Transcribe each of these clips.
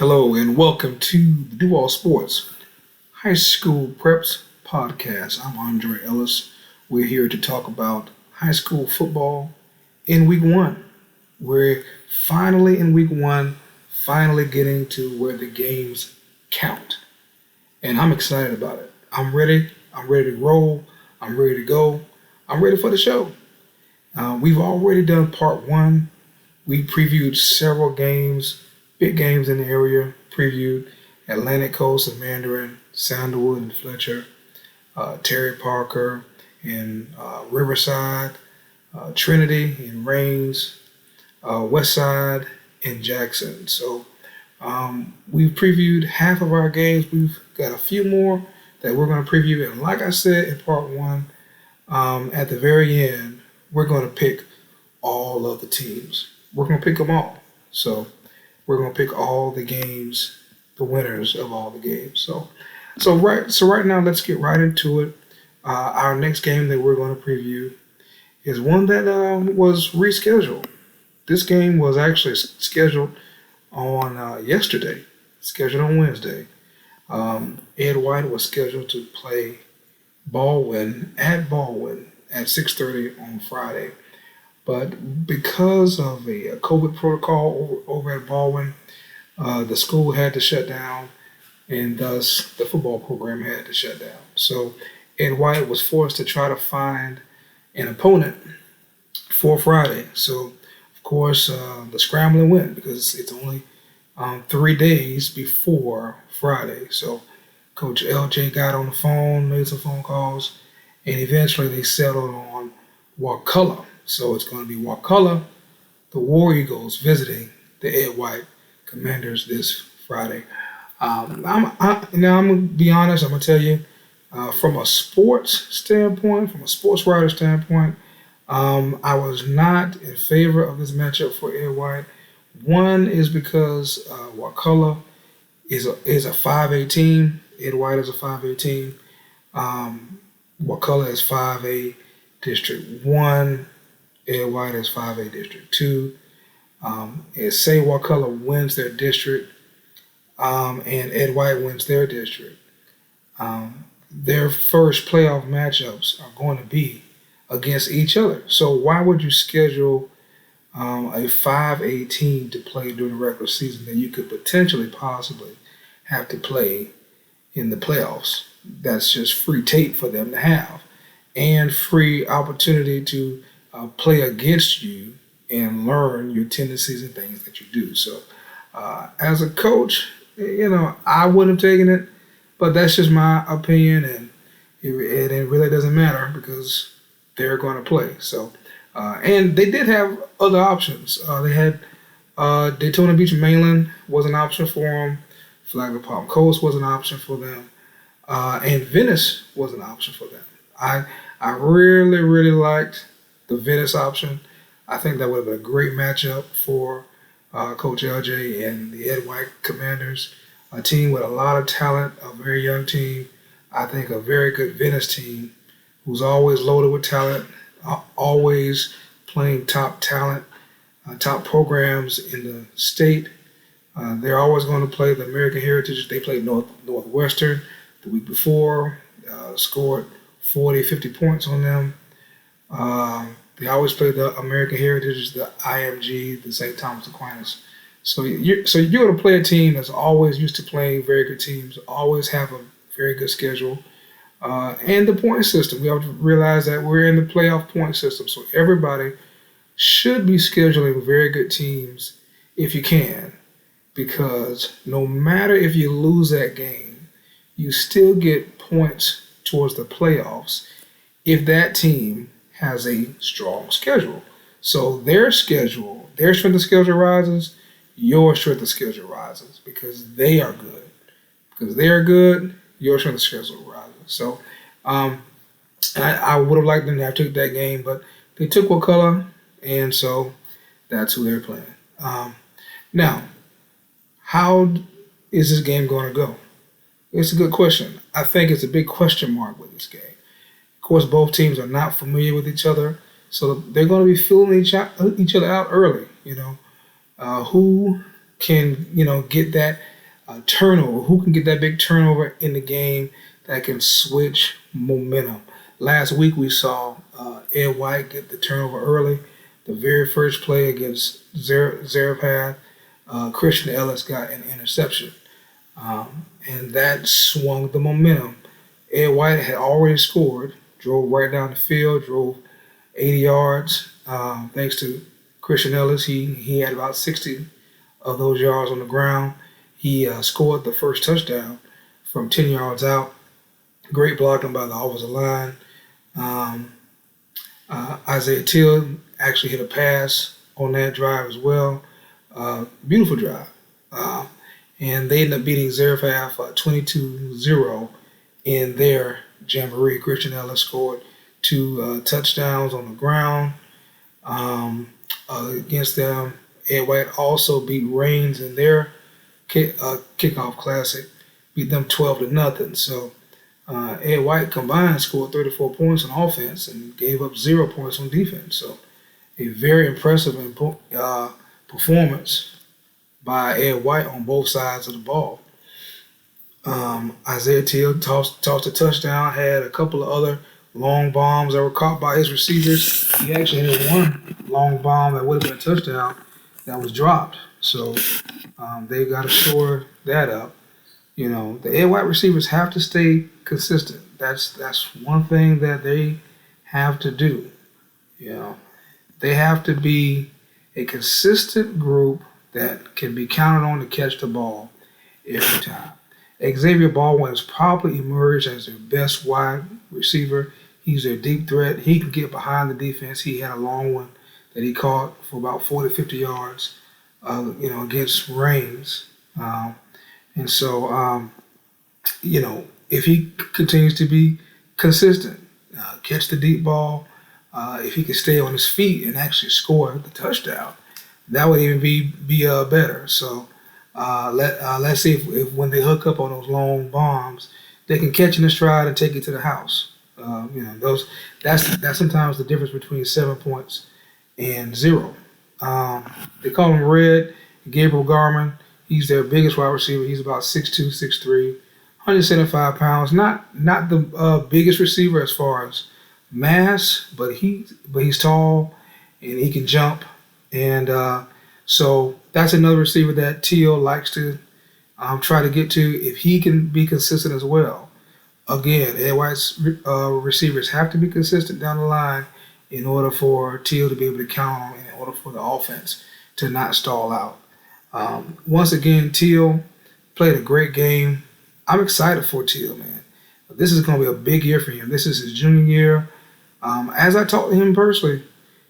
Hello and welcome to the Duval Sports High School Preps Podcast. I'm Andre Ellis. We're here to talk about high school football in Week 1. We're finally in Week 1, finally getting to where the games count. And I'm excited about it. I'm ready. I'm ready to roll. I'm ready to go. I'm ready for the show. We've already done part 1. We previewed several games. Big games in the area, previewed Atlantic Coast and Mandarin, Sandalwood and Fletcher, Terry Parker and Riverside, Trinity and Rains, Westside and Jackson. So we've previewed half of our games. We've got a few more that we're going to preview. And like I said in part 1, at the very end, we're going to pick all of the teams. We're going to pick them all. So we're going to pick all the games, the winners of all the games. So right now, let's get right into it. Our next game that we're going to preview is one that was rescheduled. This game was actually scheduled on yesterday, scheduled on Wednesday. Ed White was scheduled to play Baldwin at 6:30 on Friday. But because of a COVID protocol over at Baldwin, the school had to shut down, and thus the football program had to shut down. So Ed White was forced to try to find an opponent for Friday. So, of course, the scrambling went because it's only 3 days before Friday. So Coach LJ got on the phone, made some phone calls, and eventually they settled on Wakulla. So it's going to be Wakulla, the War Eagles, visiting the Ed White Commanders this Friday. I'm going to be honest. I'm going to tell you, from a sports standpoint, from a sports writer standpoint, I was not in favor of this matchup for Ed White. One is because Wakulla is a 5A team. Ed White is a 5A team. Wakulla is 5A District 1. Ed White is 5A District 2. Say Wakulla wins their district and Ed White wins their district. Their first playoff matchups are going to be against each other. So why would you schedule a 5A team to play during the regular season that you could possibly have to play in the playoffs? That's just free tape for them to have and free opportunity to play against you and learn your tendencies and things that you do. So as a coach, I wouldn't have taken it, but that's just my opinion, and it really doesn't matter because they're going to play. So and they did have other options. They had Daytona Beach Mainland was an option for them. Flagler Palm Coast was an option for them. And Venice was an option for them. I really, really liked the Venice option. I think that would have been a great matchup for Coach LJ and the Ed White Commanders, a team with a lot of talent, a very young team. I think a very good Venice team who's always loaded with talent, always playing top talent, top programs in the state. They're always going to play the American Heritage. They played Northwestern the week before, scored 40, 50 points on them. They always play the American Heritage, the IMG, the St. Thomas Aquinas. So you're going to play a team that's always used to playing very good teams, always have a very good schedule. And the point system. We have to realize that we're in the playoff point system. So everybody should be scheduling very good teams if you can, because no matter if you lose that game, you still get points towards the playoffs if that team has a strong schedule. So their schedule, their strength of schedule rises, your strength of schedule rises because they are good. Because they are good, your strength of schedule rises. So I would have liked them to have took that game, but they took Wakulla, and so that's who they're playing. Now, how is this game going to go? It's a good question. I think it's a big question mark with this game. Of course, both teams are not familiar with each other, so they're going to be feeling each other out early. Who can get turnover. Who can get that big turnover in the game that can switch momentum? Last week we saw Ed White get the turnover early. The very first play against Zarephath, Christian Ellis got an interception. And that swung the momentum. Ed White had already scored, drove right down the field, drove 80 yards. Thanks to Christian Ellis, he had about 60 of those yards on the ground. He scored the first touchdown from 10 yards out. Great blocking by the offensive line. Isaiah Till actually hit a pass on that drive as well. Beautiful drive. And they ended up beating Zarephath 22-0 in their jamboree. Christian Ellis scored 2 touchdowns on the ground against them. Ed White also beat Rains in their kickoff classic, beat them 12-0. So Ed White combined scored 34 points on offense and gave up 0 points on defense. So a very impressive performance by Ed White on both sides of the ball. Isaiah Till tossed a touchdown, had a couple of other long bombs that were caught by his receivers. He actually had one long bomb that would have been a touchdown that was dropped. So they got to shore that up. You know, the Ed White receivers have to stay consistent. That's one thing that they have to do. You know, they have to be a consistent group that can be counted on to catch the ball every time. Xavier Baldwin has probably emerged as their best wide receiver. He's their deep threat. He can get behind the defense. He had a long one that he caught for about 40, 50 yards, against Rains. And so, if he continues to be consistent, catch the deep ball, if he can stay on his feet and actually score the touchdown, that would even be better. So let's see if when they hook up on those long bombs, they can catch in the stride and take it to the house. That's sometimes the difference between 7 points and 0. They call him Red. Gabriel Garman. He's their biggest wide receiver. He's about 6'2", 6'3", 175 pounds. Not the biggest receiver as far as mass, but he's tall and he can jump. And so that's another receiver that Teal likes to try to get to if he can be consistent as well. Again, Ed White's receivers have to be consistent down the line in order for Teal to be able to count on, in order for the offense to not stall out. Once again, Teal played a great game. I'm excited for Teal, man. This is going to be a big year for him. This is his junior year. As I talked to him personally,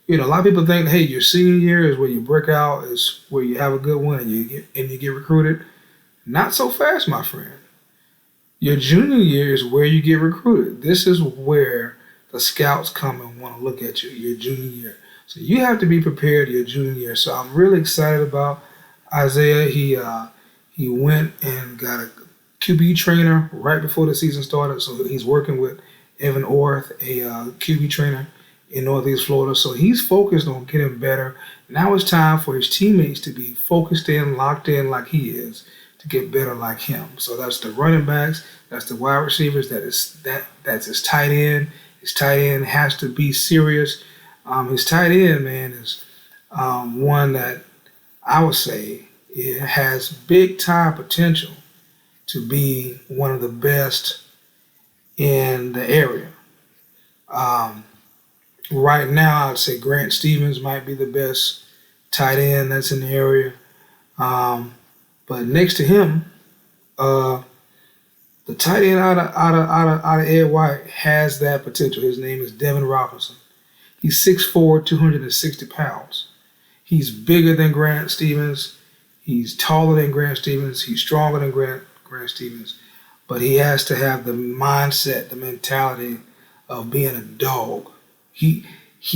a lot of people think, hey, your senior year is where you break out, is where you have a good one and you get recruited. Not so fast, my friend. Your junior year is where you get recruited. This is where the scouts come and want to look at you, your junior year. So you have to be prepared your junior year. So I'm really excited about Isaiah. He went and got a QB trainer right before the season started. So he's working with Evan Orth, a QB trainer in Northeast Florida. So he's focused on getting better. Now it's time for his teammates to be focused in, locked in like he is, to get better like him. So that's the running backs, that's the wide receivers, that's his tight end. His tight end has to be serious. His tight end, man, is one that I would say it has big time potential to be one of the best in the area. Right now, I'd say Grant Stevens might be the best tight end that's in the area. But next to him, the tight end out of Ed White has that potential. His name is Devin Robinson. He's 6'4", 260 pounds. He's bigger than Grant Stevens. He's taller than Grant Stevens. He's stronger than Grant Stevens. But he has to have the mindset, the mentality of being a dog. He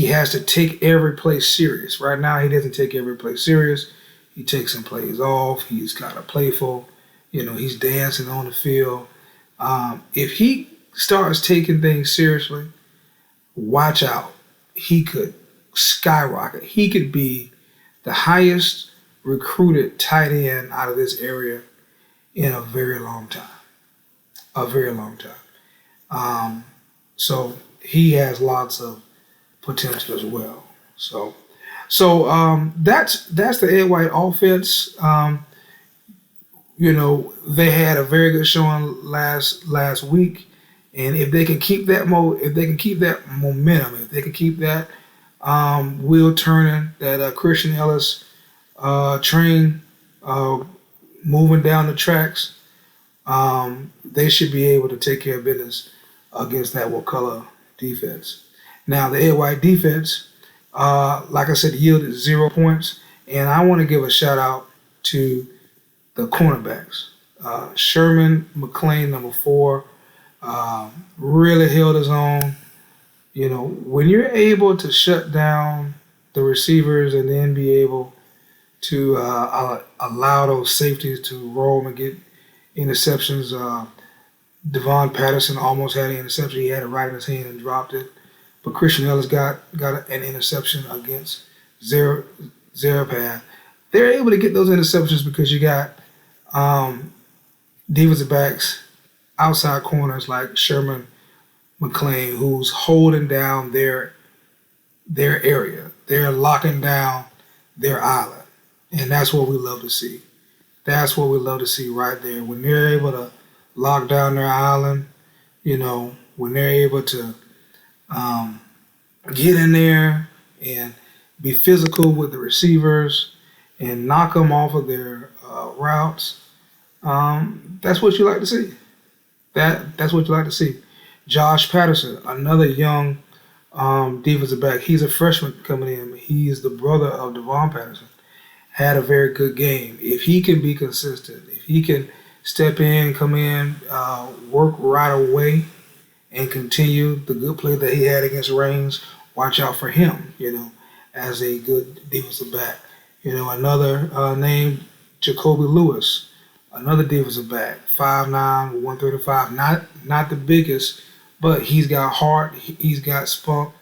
has to take every play serious. Right now, he doesn't take every play serious. He takes some plays off. He's kind of playful. He's dancing on the field. If he starts taking things seriously, watch out. He could skyrocket. He could be the highest recruited tight end out of this area in a very long time. A very long time. So he has lots of potential as well. So that's the Ed White offense. They had a very good showing last week, and if they can keep that momentum, if they can keep that wheel turning, that Christian Ellis train moving down the tracks, they should be able to take care of business against that Wakulla defense. Now, the Ed White defense, like I said, yielded 0 points, and I want to give a shout out to the cornerbacks. Sherman McLean, number 4, really held his own. When you're able to shut down the receivers and then be able to allow those safeties to roam and get interceptions, Devon Patterson almost had an interception. He had it right in his hand and dropped it. But Christian Ellis got an interception against Zarapad. They're able to get those interceptions because you got defensive backs, outside corners like Sherman McLean, who's holding down their area. They're locking down their island. And that's what we love to see. That's what we love to see right there. When they're able to lock down their island, when they're able to get in there and be physical with the receivers and knock them off of their routes, that's what you like to see. That's what you like to see. Josh Patterson, another young defensive back. He's a freshman coming in. He's the brother of Devon Patterson. Had a very good game. If he can be consistent, if he can step in, come in, work right away, and continue the good play that he had against Reigns, watch out for him, as a good defensive back. Another name, Jacoby Lewis, another defensive back, 5'9", 135, not the biggest, but he's got heart, he's got spunk,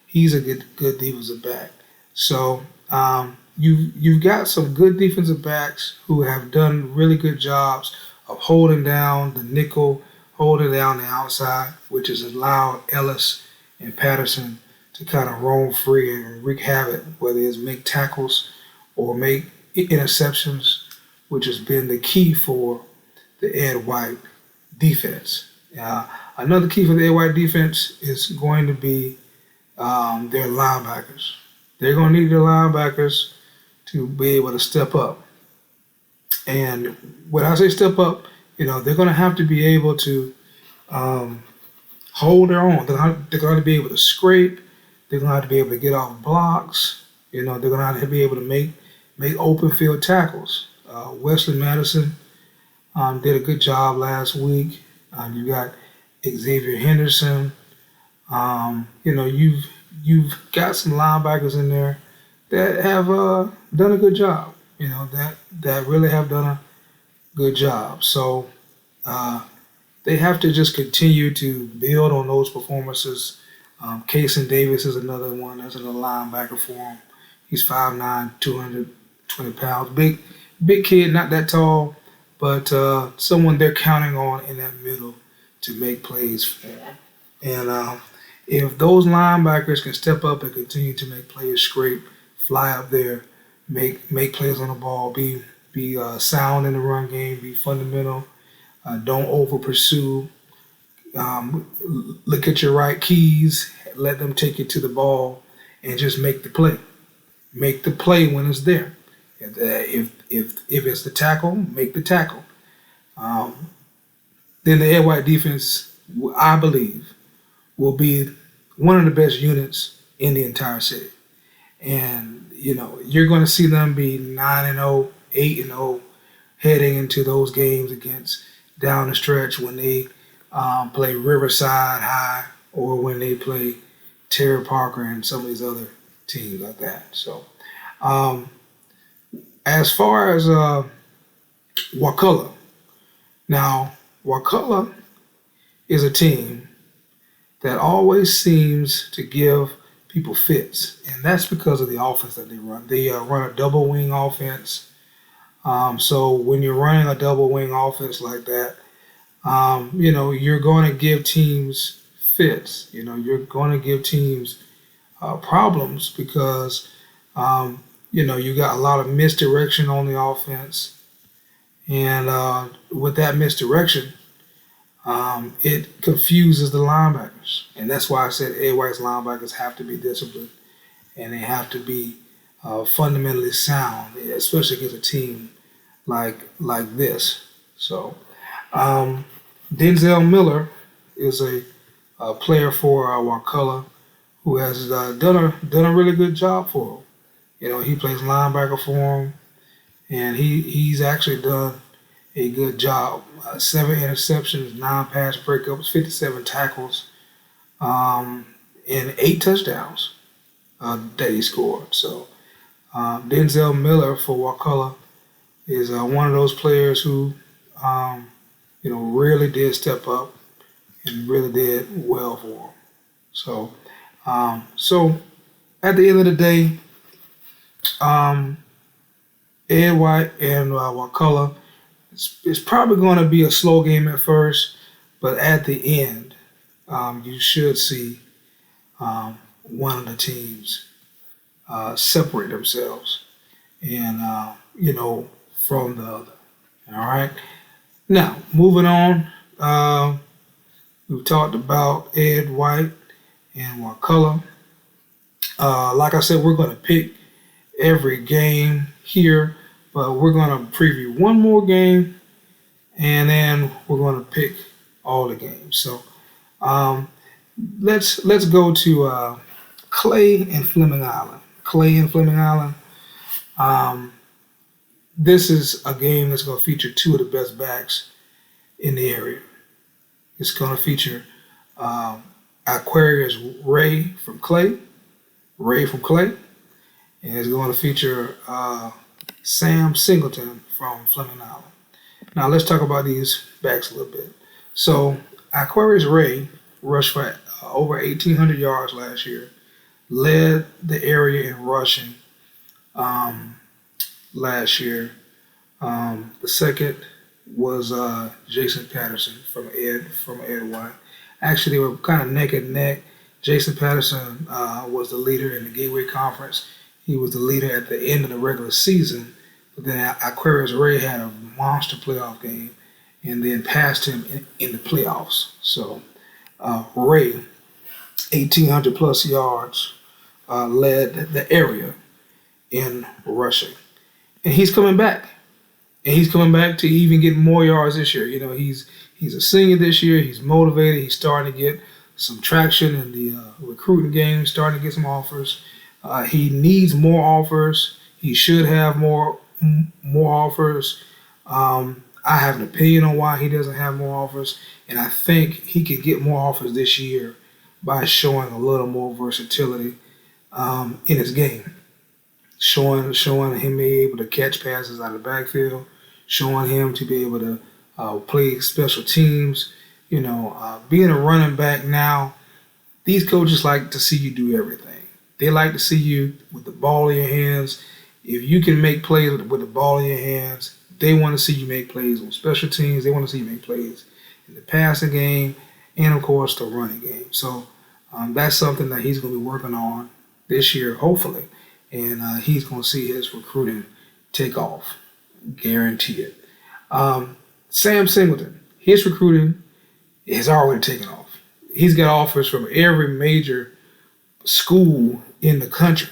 he's a good defensive back. So you've got some good defensive backs who have done really good jobs of holding down the nickel, holding down the outside, which has allowed Ellis and Patterson to kind of roam free and wreak havoc, whether it's make tackles or make interceptions, which has been the key for the Ed White defense. Another key for the Ed White defense is going to be their linebackers. They're going to need their linebackers to be able to step up. And when I say step up, they're going to have to be able to hold their own. They're going to be able to scrape. They're going to have to be able to get off blocks. They're going to have to be able to make open field tackles. Wesley Madison did a good job last week. You got Xavier Henderson. You've got some linebackers in there that have done a good job. That really have done a good job. So they have to just continue to build on those performances. Kason Davis is another one that's a linebacker for him. He's 5'9", 220 pounds. Big kid, not that tall, but someone they're counting on in that middle to make plays for him. And if those linebackers can step up and continue to make plays, scrape, fly up there, make plays on the ball, be sound in the run game, be fundamental, don't over pursue, look at your right keys, let them take you to the ball, and just make the play. Make the play when it's there. If it's the tackle, make the tackle. Then the Ed White defense, I believe, will be one of the best units in the entire city. And, you're going to see them be 9-0, 8-0 heading into those games against down the stretch when they play Riverside High or when they play Terry Parker and some of these other teams like that. So as far as Wakulla, now Wakulla is a team that always seems to give people fits, and that's because of the offense that they run. They run a double wing offense. So when you're running a double wing offense like that, you're going to give teams fits. You're going to give teams problems because, you got a lot of misdirection on the offense. And with that misdirection, it confuses the linebackers. And that's why I said Ed White's linebackers have to be disciplined and they have to be fundamentally sound, especially against a team like this. So Denzel Miller is a player for Wakulla who has done a really good job for him. He plays linebacker for him, and he's actually done a good job. 7 interceptions, 9 pass breakups, 57 tackles, and 8 touchdowns that he scored. So Denzel Miller for Wakulla is one of those players who, really did step up and really did well for him. So, at the end of the day, Ed White and Wakulla, it's probably going to be a slow game at first, but at the end, you should see one of the teams separate themselves and, from the other. All right. Now, moving on, we've talked about Ed White and Wakulla. Like I said, we're going to pick every game here, but we're going to preview one more game, and then we're going to pick all the games. So let's go to Clay and Fleming Island. Clay and Fleming Island. This is a game that's going to feature 2 of the best backs in the area. It's going to feature Aquarius Ray from Clay, and it's going to feature Sam Singleton from Fleming Island. Now let's talk about these backs a little bit. So Aquarius Ray rushed for over 1,800 yards last year, led the area in rushing last year. The second was Jason Patterson from Ed White. Actually, they were kind of neck and neck. Jason Patterson was the leader in the Gateway Conference. He was the leader at the end of the regular season. But then Aquarius Ray had a monster playoff game and then passed him in the playoffs. So Ray, 1,800 plus yards, led the area in rushing. And he's coming back. And he's coming back to even get more yards this year. He's a senior this year. He's motivated. He's starting to get some traction in the recruiting game. He's starting to get some offers. He needs more offers. He should have more offers. I have an opinion on why he doesn't have more offers, and I think he could get more offers this year by showing a little more versatility in his game. Showing him being able to catch passes out of the backfield, showing him to be able to play special teams. Being a running back now, these coaches like to see you do everything. They like to see you with the ball in your hands. If you can make plays with the ball in your hands, they want to see you make plays on special teams. They want to see you make plays in the passing game and, of course, the running game. So that's something that he's going to be working on this year, hopefully. And he's going to see his recruiting take off. Guarantee it. Sam Singleton, his recruiting is already taken off. He's got offers from every major school in the country.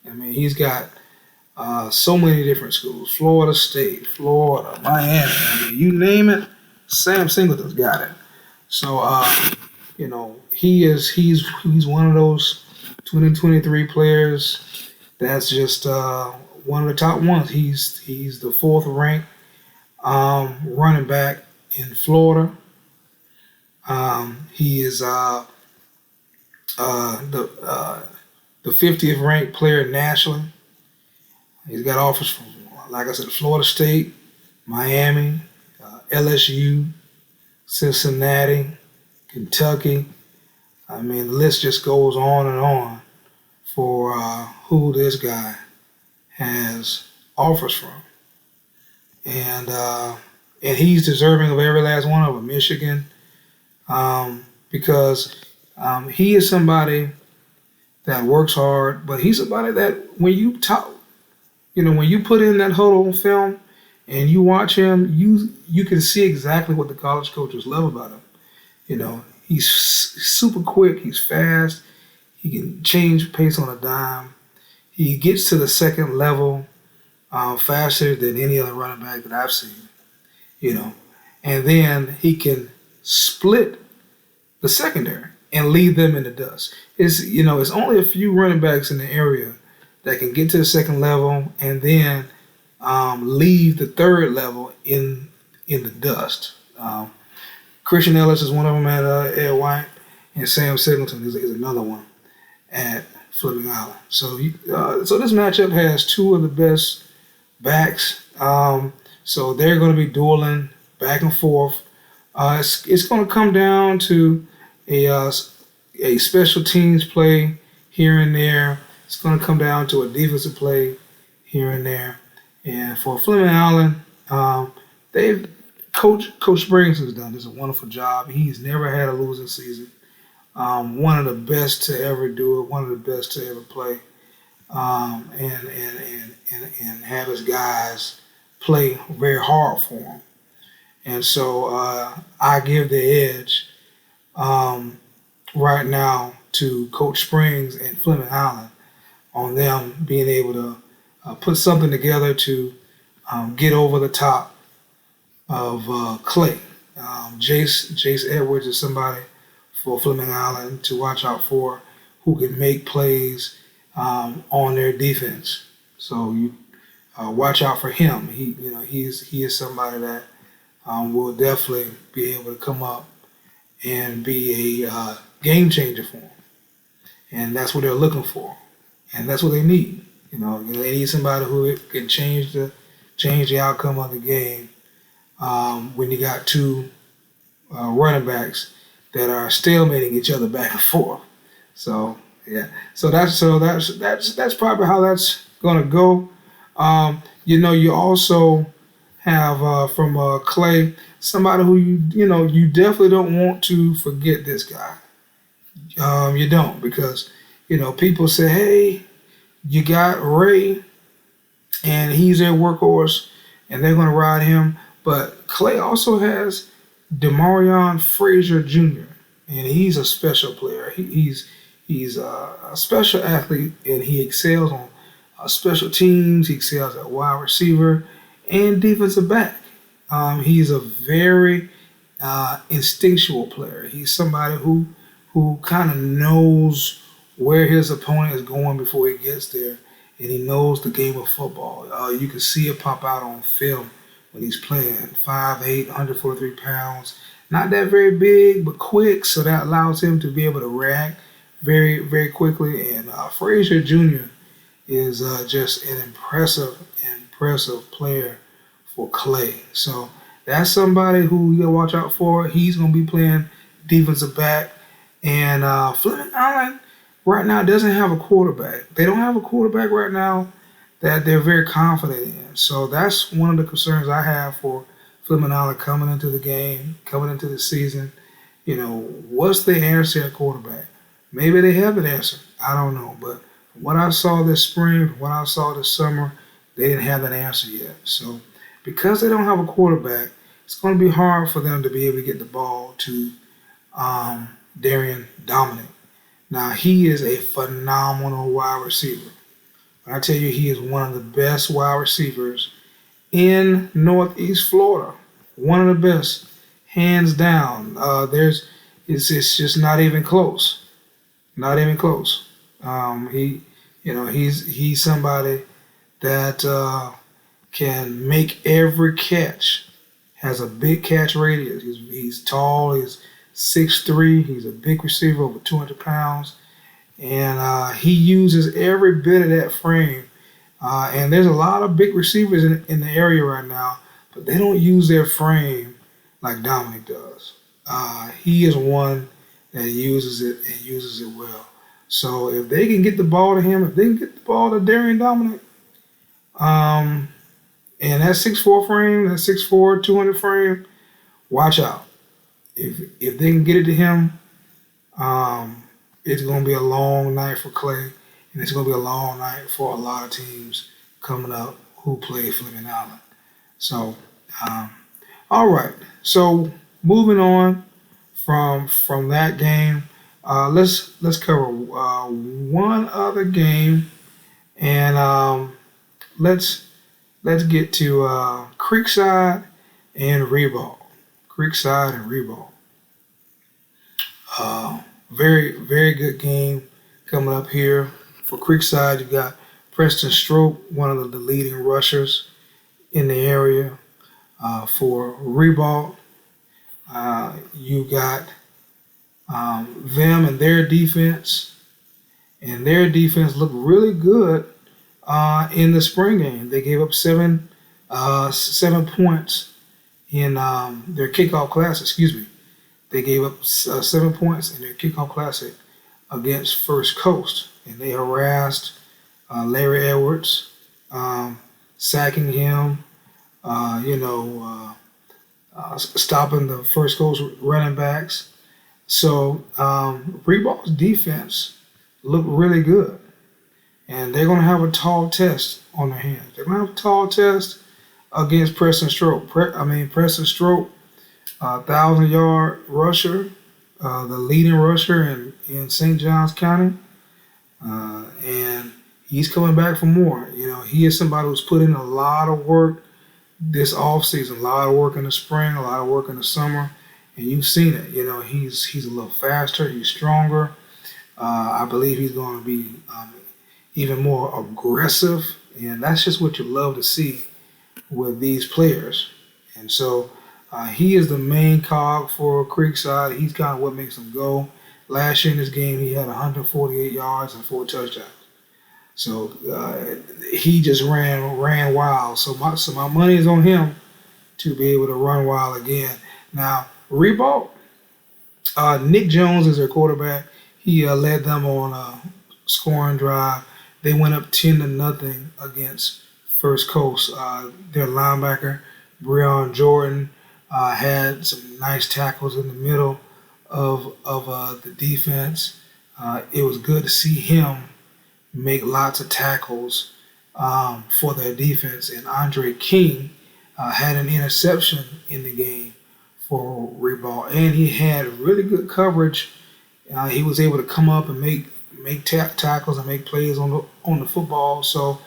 I mean, he's got so many different schools. Florida State, Florida, Miami. I mean, you name it, Sam Singleton's got it. So, he's one of those 2023 players that's just one of the top ones. He's the 4th ranked running back in Florida. He is the 50th ranked player nationally. He's got offers from, like I said, Florida State, Miami, LSU, Cincinnati, Kentucky. I mean, the list just goes on and on for who this guy has offers from. and he's deserving of every last one of them. Michigan, because he is somebody that works hard, but he's somebody that when you talk, when you put in that huddle film and you watch him, you can see exactly what the college coaches love about him. He's super quick, he's fast, he can change pace on a dime. He gets to the second level faster than any other running back that I've seen. And then he can split the secondary and leave them in the dust. It's only a few running backs in the area that can get to the second level and then leave the third level in the dust. Christian Ellis is one of them at White, and Sam Singleton is another one at Fleming Island. So this matchup has two of the best backs. So they're going to be dueling back and forth. It's going to come down to a special teams play here and there. It's going to come down to a defensive play here and there. And for Fleming Island, Coach Springs has done a wonderful job. He's never had a losing season. One of the best to ever do it. One of the best to ever play. And have his guys play very hard for him. And so I give the edge right now to Coach Springs and Fleming Island on them being able to put something together to get over the top of Clay. Jace Edwards is somebody for Fleming Island to watch out for, who can make plays on their defense. So you watch out for him. He is somebody that will definitely be able to come up and be a game changer for them. And that's what they're looking for, and that's what they need. They need somebody who can change the outcome of the game when you got two running backs that are stalemating each other back and forth. So yeah, so that's probably how that's gonna go. You also have from Clay somebody who you definitely don't want to forget this guy. You don't, because people say, hey, you got Ray and he's their workhorse and they're gonna ride him. But Clay also has Demarion Frazier Jr. and he's a special player. He's a special athlete, and he excels on special teams. He excels at wide receiver and defensive back. He's a very instinctual player. He's somebody who kind of knows where his opponent is going before he gets there, and he knows the game of football. You can see it pop out on film when he's playing. 5'8", 143 pounds. Not that very big, but quick, so that allows him to be able to react very, very quickly. And Frazier Jr. is just an impressive player for Clay. So that's somebody who you gotta watch out for. He's gonna be playing defensive back. And Fleming Island right now doesn't have a quarterback. They don't have a quarterback right now that they're very confident in. So that's one of the concerns I have for Fleming Island coming into the game, coming into the season. What's the answer at quarterback? Maybe they have an answer. I don't know. But what I saw this spring, what I saw this summer, they didn't have an answer yet. So because they don't have a quarterback, it's going to be hard for them to be able to get the ball to Darian Dominic. Now, he is a phenomenal wide receiver. I tell you, he is one of the best wide receivers in Northeast Florida. One of the best, hands down. It's just not even close. Not even close. He's somebody that can make every catch. Has a big catch radius. He's tall. He's 6'3". He's a big receiver, over 200 pounds. And he uses every bit of that frame. And there's a lot of big receivers in the area right now, but they don't use their frame like Dominic does. He is one that uses it and uses it well. So if they can get the ball to him, if they can get the ball to Darian Dominic, And that 6'4" frame, that 6'4", 200 frame, watch out. If they can get it to him, it's going to be a long night for Clay, and it's going to be a long night for a lot of teams coming up who play Fleming Island. So, all right. So moving on from that game, let's cover one other game, and let's get to Creekside and Ribault. Creekside and Ribault. Very, very good game coming up here. For Creekside, you got Preston Stroke, one of the leading rushers in the area. For Ribault, you got them and their defense. And their defense looked really good in the spring game. They gave up 7 points in their kickoff class. Excuse me. They gave up 7 points in their kickoff classic against First Coast, and they harassed Larry Edwards, sacking him, stopping the First Coast running backs. So Ribault's defense looked really good, and they're going to have a tall test on their hands. They're going to have a tall test against Preston Stroke. Preston Stroke, 1,000-yard rusher, the leading rusher in St. Johns County, and he's coming back for more. He is somebody who's put in a lot of work this offseason, a lot of work in the spring, a lot of work in the summer, and you've seen it. He's a little faster, he's stronger. I believe he's going to be even more aggressive, and that's just what you love to see with these players. And so he is the main cog for Creekside. He's kind of what makes them go. Last year in this game, he had 148 yards and 4 touchdowns. So he just ran wild. So my money is on him to be able to run wild again. Now, Ribault, Nick Jones is their quarterback. He led them on a scoring drive. They went up 10-0 against First Coast. Their linebacker, Breon Jordan, had some nice tackles in the middle of the defense. It was good to see him make lots of tackles for their defense. And Andre King had an interception in the game for Ribault, and he had really good coverage. He was able to come up and make tackles and make plays on the football. So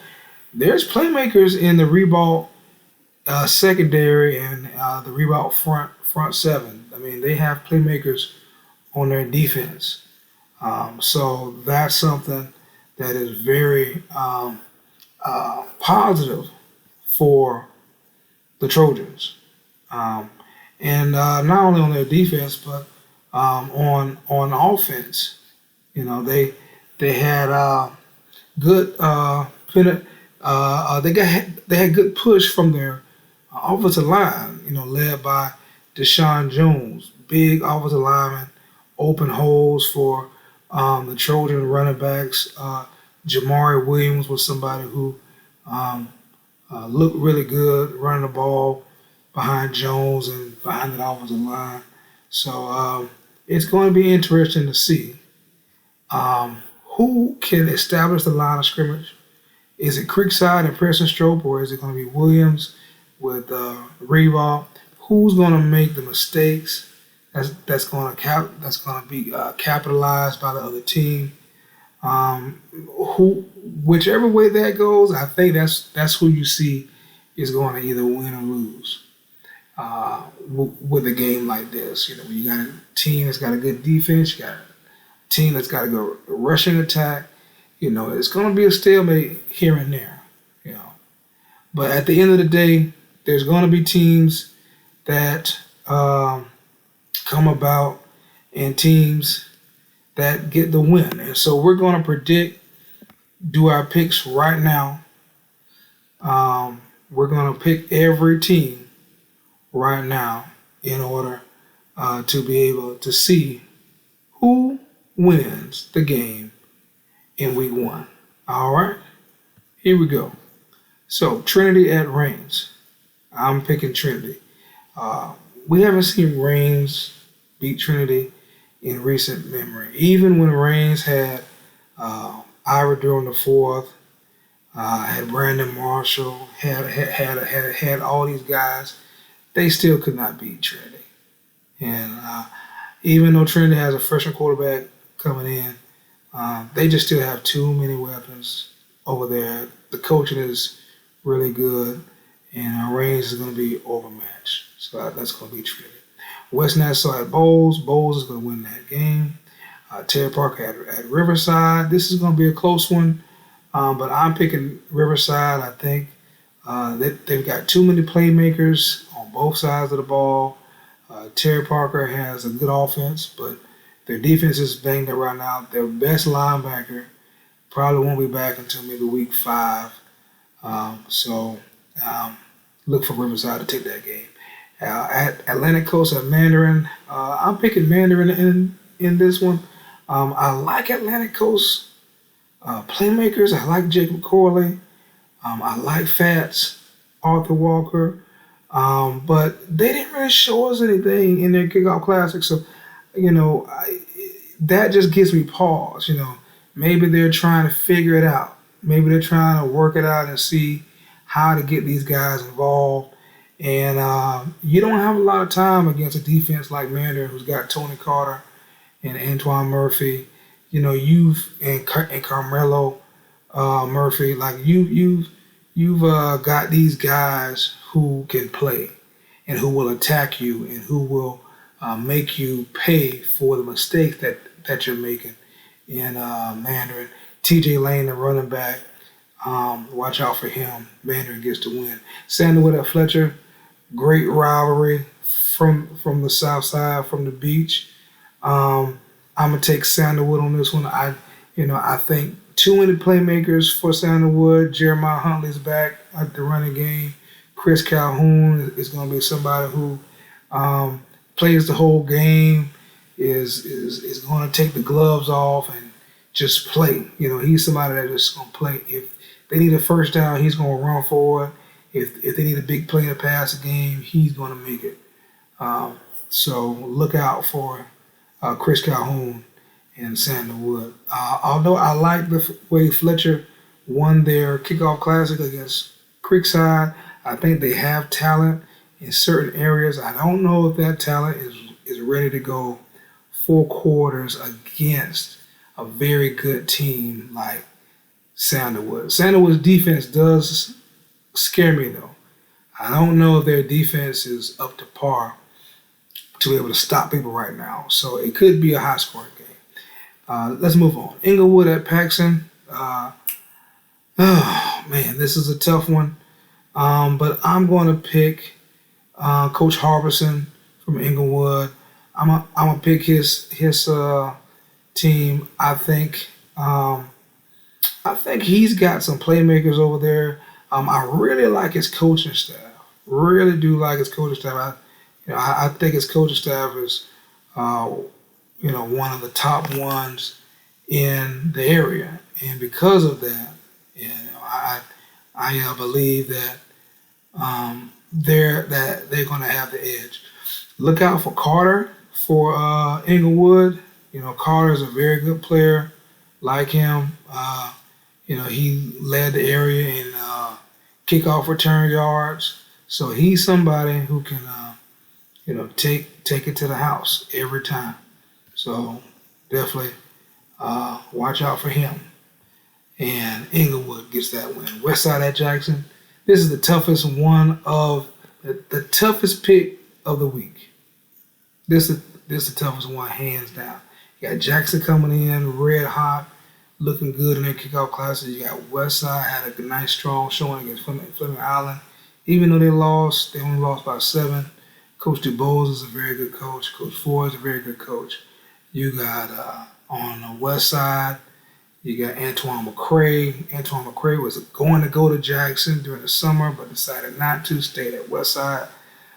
there's playmakers in the Ribault secondary and the Ribault front seven. They have playmakers on their defense. So that's something that is very positive for the Trojans. And not only on their defense, but on offense. They had good they had good push from their offensive line, led by Deshaun Jones, big offensive lineman, open holes for the Trojan running backs. Jamari Williams was somebody who looked really good running the ball behind Jones and behind that offensive line. So it's going to be interesting to see who can establish the line of scrimmage. Is it Creekside and Preston Stroke, or is it going to be Williams with Ribault? Who's going to make the mistakes that's going to be capitalized by the other team? Whichever way that goes, I think that's who you see is going to either win or lose with a game like this. When you got a team that's got a good defense, you got a team that's got a good rushing attack. It's going to be a stalemate here and there. But at the end of the day, there's going to be teams that come about and teams that get the win. And so we're going to do our picks right now. We're going to pick every team right now in order to be able to see who wins the game in week 1. All right, here we go. So Trinity at Reigns. I'm picking Trinity. We haven't seen Reigns beat Trinity in recent memory. Even when Reigns had Ira during the fourth, had Brandon Marshall, had all these guys, they still could not beat Trinity. And even though Trinity has a freshman quarterback coming in, they just still have too many weapons over there. The coaching is really good, and Reigns is going to be overmatched. So that's going to be Trinity. West Nassau at Bowles. Bowles is going to win that game. Terry Parker at Riverside. This is going to be a close one, but I'm picking Riverside. I think they've got too many playmakers on both sides of the ball. Terry Parker has a good offense, but their defense is banged up right now. Their best linebacker probably won't be back until maybe week 5. So look for Riverside to take that game. At Atlantic Coast at Mandarin, I'm picking Mandarin in this one. I like Atlantic Coast playmakers. I like Jacob Corley. I like Fats, Arthur Walker. But they didn't really show us anything in their kickoff classic. So, that just gives me pause. Maybe they're trying to figure it out. Maybe they're trying to work it out and see how to get these guys involved. And you don't have a lot of time against a defense like Mandarin, who's got Tony Carter and Antoine Murphy. And Carmelo Murphy. Like you've got these guys who can play and who will attack you and who will make you pay for the mistakes that you're making in Mandarin. TJ Lane, the running back, watch out for him. Mandarin gets to win. Sandalwood at Fletcher, great rivalry from the south side, from the beach. I'm gonna take Sandalwood on this one. I think too many playmakers for Sandalwood. Jeremiah Huntley's back at the running game. Chris Calhoun is going to be somebody who plays the whole game, is going to take the gloves off and just play. He's somebody that's just going to play. If they need a first down, he's going to run for it. If they need a big play to pass a game, he's going to make it. So look out for Chris Calhoun and Sandalwood. Although I like the way Fletcher won their kickoff classic against Creekside, I think they have talent in certain areas. I don't know if that talent is ready to go 4 quarters against a very good team like Sandalwood. Sandalwood's defense does scare me, though. I don't know if their defense is up to par to be able to stop people right now. So it could be a high-scoring game. Let's move on. Inglewood at Paxson. Oh, man, this is a tough one. But I'm going to pick Coach Harbison from Inglewood. I'm gonna pick his team. I think he's got some playmakers over there. I really like his coaching staff. Really do like his coaching staff. I think his coaching staff is one of the top ones in the area, and because of that, I believe that they're going to have the edge. Look out for Carter for Inglewood. Carter is a very good player. Like him, he led the area in kickoff return yards. So he's somebody who can, take it to the house every time. So definitely watch out for him. And Inglewood gets that win. Westside at Jackson. This is the toughest one of the toughest pick of the week. This is the toughest one, hands down. You got Jackson coming in red hot, looking good in their kickoff classes. You got Westside had a nice strong showing against Fleming Island. Even though they only lost by 7. Coach DuBose is a very good coach. Coach Ford is a very good coach. You got on the west side, you got Antoine McCray. Antoine McCray was going to go to Jackson during the summer, but decided not to, stayed at Westside.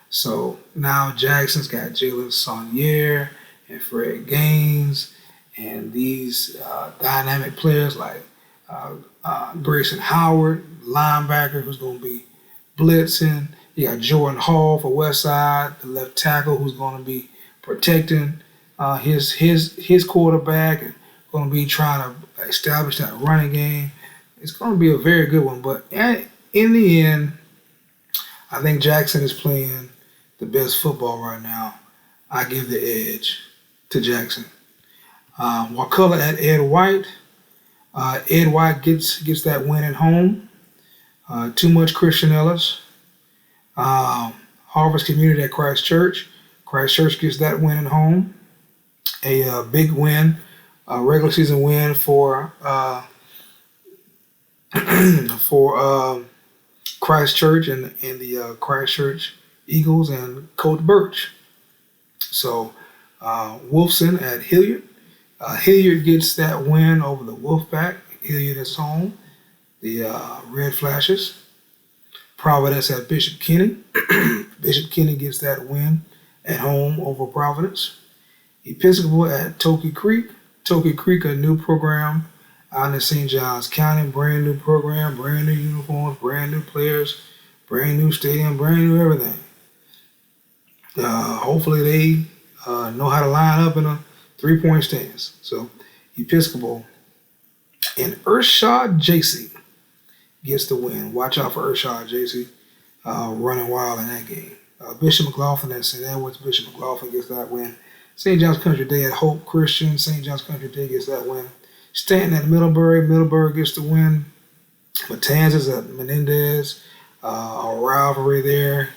So now Jackson's got Jalen Saunier and Fred Gaines and these dynamic players like Grayson Howard, linebacker, who's going to be blitzing. You got Jordan Hall for Westside, the left tackle, who's going to be protecting his quarterback and going to be trying to establish that running game. It's going to be a very good one. But in the end, I think Jackson is playing the best football right now. I give the edge to Jackson. Wakulla at Ed White. Ed White gets that win at home. Too much Christian Ellis. Harvest Community at Christ Church. Christ Church gets that win at home. A big win, regular season win for Christ Church and the Christ Church Eagles and Coach Birch. So Wolfson at Hilliard. Hilliard gets that win over the Wolfpack. Hilliard is home. The Red Flashes. Providence at Bishop Kenny. Bishop Kenny gets that win at home over Providence. Episcopal at Toki Creek. Toki Creek, a new program out in St. Johns County. Brand new program, brand new uniforms, brand new players, brand new stadium, brand new everything. Hopefully they know how to line up in a 3-point stance. So Episcopal and Urshad JC gets the win. Watch out for Urshad JC running wild in that game. Bishop McLaughlin at St. Edwards. Bishop McLaughlin gets that win. St. John's Country Day at Hope Christian. St. John's Country Day gets that win. Stanton at Middlebury. Middlebury gets the win. Matanzas at Menendez. A rivalry there.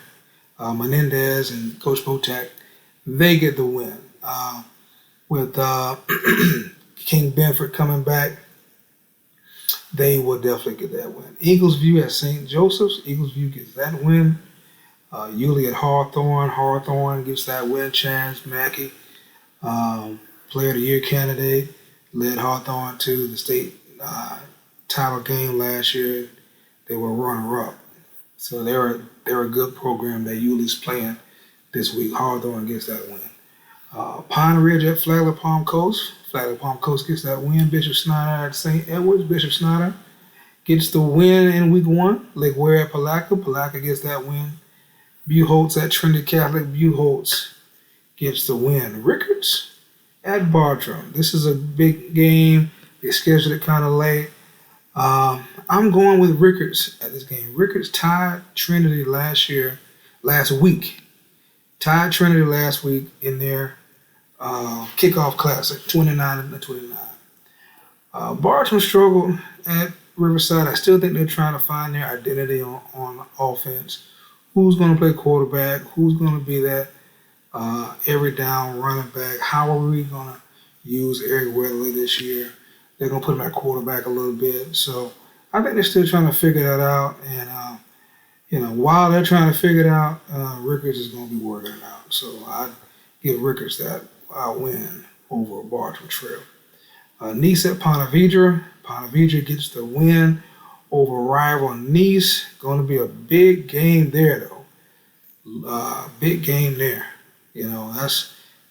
Menendez and Coach Botek, they get the win. With King Benford coming back, they will definitely get that win. Eagles View at St. Joseph's. Eagles View gets that win. Yulee at Hawthorne. Hawthorne gets that win. Chance Mackey, Player of the Year candidate, led Hawthorne to the state title game last year. They were runner-up. So they're a good program that Yulee's playing this week. Hawthorne gets that win. Pine Ridge at Flagler Palm Coast. Flagler Palm Coast gets that win. Bishop Snyder at St. Edwards. Bishop Snyder gets the win in week 1. Lake Ware at Palaca. Palaca gets that win. Buchholz at Trinity Catholic. Buchholz gets the win. Rickards at Bartram. This is a big game. They scheduled it kind of late. I'm going with Rickards at this game. Rickards tied Trinity last week. Tied Trinity last week in their kickoff classic, 29-29. Bartram struggled at Riverside. I still think they're trying to find their identity on offense. Who's going to play quarterback? Who's going to be that every down running back? How are we going to use Eric Weatherly this year? They're going to put him at quarterback a little bit. So I think they're still trying to figure that out. And, while they're trying to figure it out, Rickards is going to be working it out. So I'd give Rickards that win over Bartram Trail. Nice at Ponte Vedra. Ponte Vedra gets the win over rival Nice. Going to be a big game there, though. Big game there.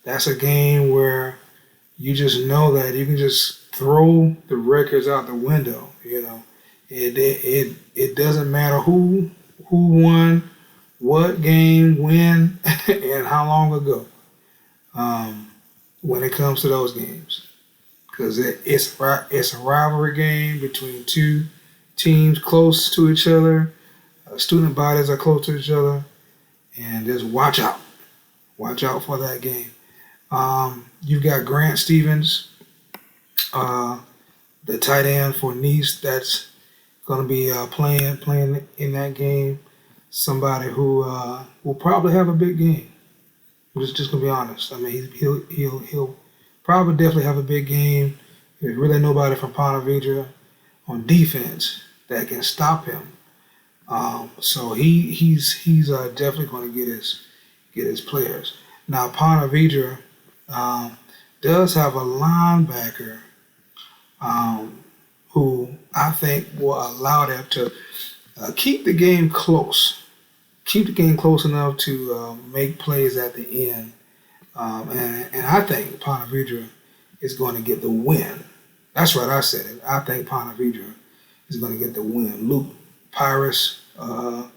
That's a game where you just know that you can just throw the records out the window. It doesn't matter who won, what game, when, and how long ago. When it comes to those games, because it's a rivalry game between two teams close to each other. Student bodies are close to each other, and just watch out for that game. You've got Grant Stevens, the tight end for Nice, that's going to be playing in that game. Somebody who will probably have a big game. I'm just going to be honest. I mean, he'll probably definitely have a big game. There's really nobody from Ponte Vedra on defense that can stop him. So he's definitely going to get his players. Now Ponte Vedra does have a linebacker who I think will allow them to keep the game close. Keep the game close enough to make plays at the end. And I think Ponte Vedra is going to get the win That's right, I said it. I think Ponte Vedra is going to get the win. Luke Pyrus, uh,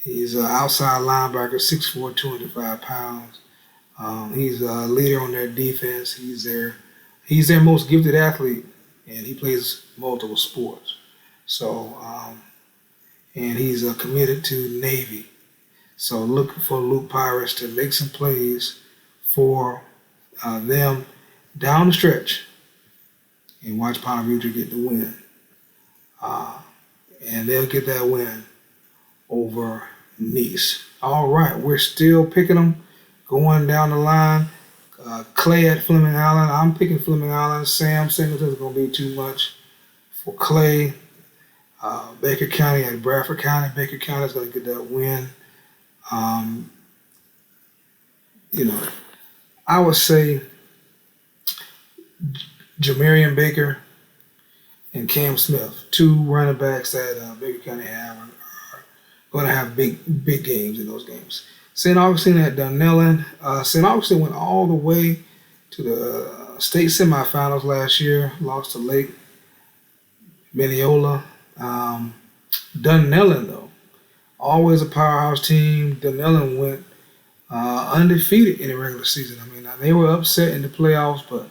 he's an outside linebacker, 6'4", 205 pounds. He's a leader on their defense. He's their most gifted athlete, and he plays multiple sports. So, and he's committed to Navy. So look for Luke Pyrus to make some plays for them down the stretch, and watch Ponte Vedra get the win. And they'll get that win over Nice. All right, we're still picking them going down the line. Clay at Fleming Island. I'm picking Fleming Island. Sam Singleton's going to be too much for Clay. Baker County at Bradford County. Baker County's going to get that win. I would say Jamarian Baker and Cam Smith, two running backs that Baker County are going to have big games in those games. St. Augustine at Dunellen. St. Augustine went all the way to the state semifinals last year, lost to Lake Mineola. Dunellen, though, always a powerhouse team. Dunellen went undefeated in the regular season. I mean, they were upset in the playoffs, but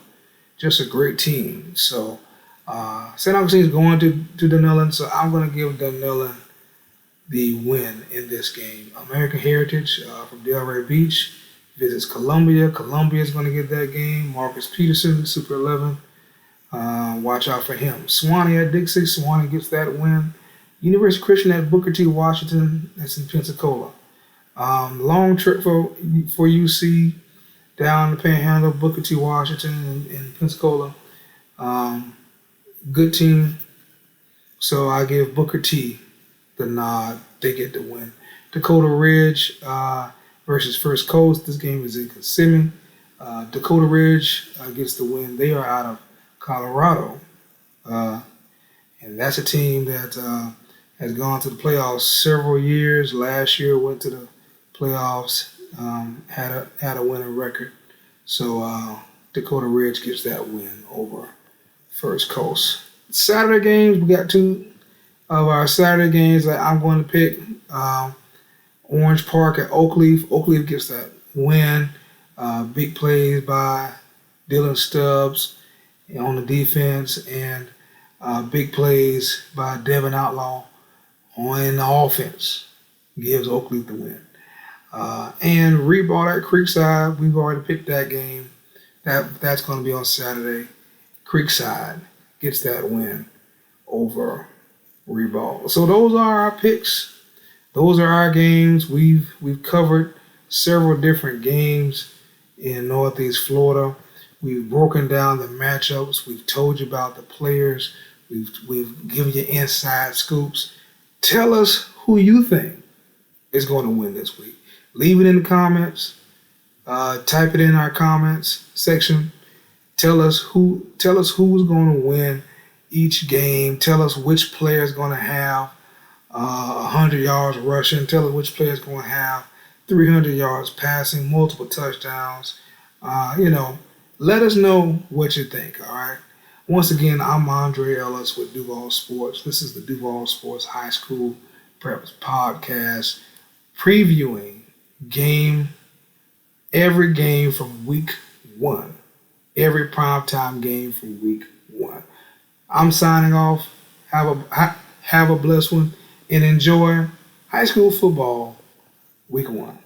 just a great team. So St. Augustine is going to Dunellen, so I'm going to give Dunellen the win in this game. American Heritage from Delray Beach visits Columbia. Columbia is going to get that game. Marcus Peterson, Super 11. Watch out for him. Swanee at Dixie. Swanee gets that win. University Christian at Booker T. Washington. That's in Pensacola. Long trip for UC down the Panhandle, Booker T. Washington in Pensacola. Good team. So I give Booker T the nod. They get the win. Dakota Ridge versus First Coast. This game is in Kissimmee. Dakota Ridge gets the win. They are out of Colorado. And that's a team that has gone to the playoffs several years. Last year went to the playoffs, had a winning record. So Dakota Ridge gets that win over First Coast. Saturday games, we got two of our Saturday games that I'm going to pick. Orange Park at Oakleaf. Oakleaf gets that win. Big plays by Dylan Stubbs on the defense, and big plays by Devin Outlaw on the offense. Gives Oakleaf the win. And Ribault at Creekside, we've already picked that game. That's going to be on Saturday. Creekside gets that win over Ribault. So those are our picks. Those are our games. We've covered several different games in Northeast Florida. We've broken down the matchups. We've told you about the players. We've given you inside scoops. Tell us who you think is going to win this week. Leave it in the comments. Type it in our comments section. Tell us who's going to win each game. Tell us which player is going to have 100 yards rushing. Tell us which player is going to have 300 yards passing, multiple touchdowns. Let us know what you think, all right? Once again, I'm Andre Ellis with Duval Sports. This is the Duval Sports High School Preps Podcast, previewing every game from Week 1, every primetime game from Week 1. I'm signing off. Have a blessed one, and enjoy high school football Week 1.